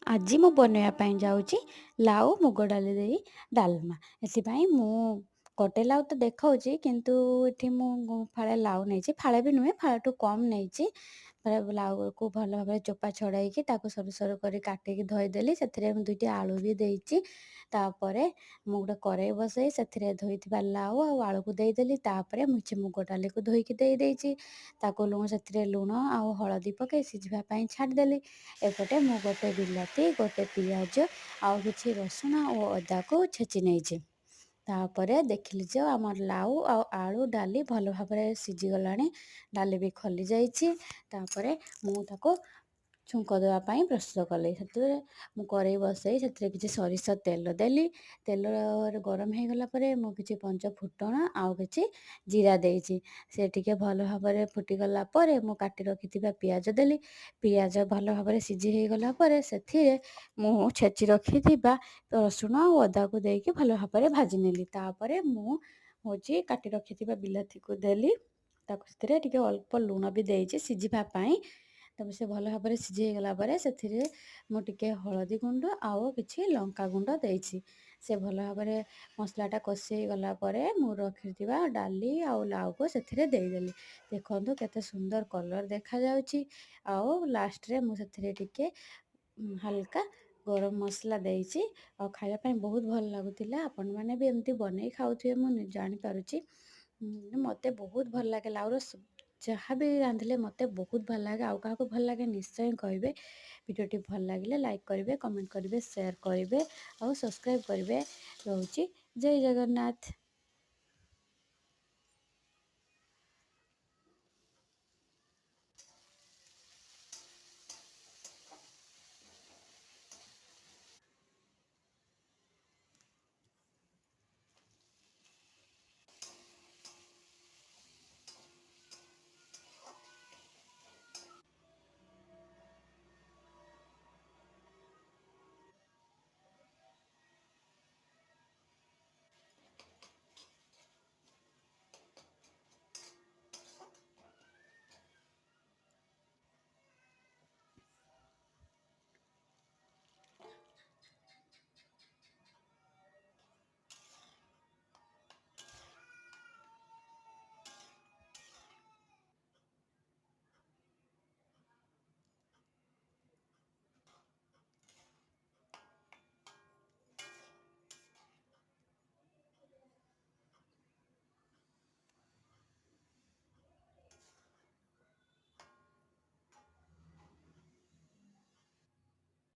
ଆଜି ମୁଁ ବନେଇବା ପାଇଁ ଯାଉଛି ଲାଉ ମୁଗ ଡାଲି ଦେଇ ଡାଲମା। ଏଥିପାଇଁ ମୁଁ ଗୋଟେ ଲାଉ ତ ଦେଖାଉଛି, କିନ୍ତୁ ଏଠି ମୁଁ ଫାଳେ ଲାଉ ନେଇଛି, ଫାଳେ ବି ନୁହେଁ ଫାଳେଠୁ କମ୍ ନେଇଛି। ଲାଉକୁ ଭଲ ଭାବରେ ଚୋପା ଛଡ଼ାଇକି ତାକୁ ସରୁ ସରୁ କରି କାଟିକି ଧୋଇଦେଲି। ସେଥିରେ ମୁଁ 2ଟି ଆଳୁ ବି ଦେଇଛି। ତାପରେ ମୁଁ ଗୋଟେ କରେଇ ବସାଇ ସେଥିରେ ଧୋଇଥିବା ଲାଉ ଆଉ ଆଳୁକୁ ଦେଇଦେଲି। ତାପରେ ମୁଗ ଡାଲିକୁ ଧୋଇକି ଦେଇଦେଇଛି। ତାକୁ ସେଥିରେ ଲୁଣ ଆଉ ହଳଦୀ ପକାଇ ସିଝିବା ପାଇଁ ଛାଡ଼ିଦେଲି। ଏପଟେ ମୁଁ ଗୋଟେ ବିଲାତି, ଗୋଟେ ପିଆଜ ଆଉ କିଛି ରସୁଣ ଓ ଅଦାକୁ ଛେଚି ନେଇଛି। ତାପରେ ଦେଖିଲି ଯେ ଆମର ଲାଉ ଆଉ ଆଳୁ ଡାଲି ଭଲ ଭାବରେ ସିଝିଗଲାଣି, ଡାଲି ବି ଖୋଲି ଯାଇଛି। ତାପରେ ମୁଁ ତାକୁ ଛୁଙ୍କ ଦେବା ପାଇଁ ପ୍ରସ୍ତୁତ କଲି। ସେଥିରେ ମୁଁ କରେଇ ବସାଇ ସେଥିରେ କିଛି ସୋରିଷ ତେଲ ଦେଲି। ତେଲ ଗରମ ହେଇଗଲା ପରେ ମୁଁ କିଛି ପଞ୍ଚ ଫୁଟଣ ଆଉ କିଛି ଜିରା ଦେଇଛି। ସେ ଟିକେ ଭଲ ଭାବରେ ଫୁଟିଗଲା ପରେ ମୁଁ କାଟି ରଖିଥିବା ପିଆଜ ଦେଲି। ପିଆଜ ଭଲ ଭାବରେ ସିଝି ହେଇଗଲା ପରେ ସେଥିରେ ମୁଁ ଛେଚି ରଖିଥିବା ରସୁଣ ଆଉ ଅଦାକୁ ଦେଇକି ଭଲ ଭାବରେ ଭାଜି ନେଲି। ତାପରେ ମୁଁ କାଟି ରଖିଥିବା ବିଲାତିକୁ ଦେଲି। ତାକୁ ସେଥିରେ ଟିକେ ଅଳ୍ପ ଲୁଣ ବି ଦେଇଛି ସିଝିବା ପାଇଁ। ତାପରେ ସେ ଭଲ ଭାବରେ ସିଝି ହେଇଗଲା ପରେ ସେଥିରେ ମୁଁ ଟିକେ ହଳଦୀ ଗୁଣ୍ଡ ଆଉ କିଛି ଲଙ୍କା ଗୁଣ୍ଡ ଦେଇଛି। ସେ ଭଲ ଭାବରେ ମସଲାଟା କଷି ହେଇଗଲା ପରେ ମୁଁ ରଖିଥିବା ଡାଲି ଆଉ ଲାଉକୁ ସେଥିରେ ଦେଇଦେଲି। ଦେଖନ୍ତୁ କେତେ ସୁନ୍ଦର କଲର୍ ଦେଖାଯାଉଛି। ଆଉ ଲାଷ୍ଟରେ ମୁଁ ସେଥିରେ ଟିକେ ହାଲକା ଗରମ ମସଲା ଦେଇଛି। ଆଉ ଖାଇବା ପାଇଁ ବହୁତ ଭଲ ଲାଗୁଥିଲା। ଆପଣମାନେ ବି ଏମିତି ବନେଇ ଖାଉଥିବେ ମୁଁ ଜାଣିପାରୁଛି। ମୋତେ ବହୁତ ଭଲ ଲାଗେ ଲାଉର ଯାହା ବି ରାନ୍ଧିଲେ ମୋତେ ବହୁତ ଭଲ ଲାଗେ। ଆଉ କାହାକୁ ଭଲ ଲାଗେ ନିଶ୍ଚୟ କହିବେ। ଭିଡ଼ିଓଟି ଭଲ ଲାଗିଲେ ଲାଇକ୍ କରିବେ, କମେଣ୍ଟ କରିବେ, ସେୟାର କରିବେ ଆଉ ସବସ୍କ୍ରାଇବ୍ କରିବେ। ରହୁଛି। ଜୟ ଜଗନ୍ନାଥ।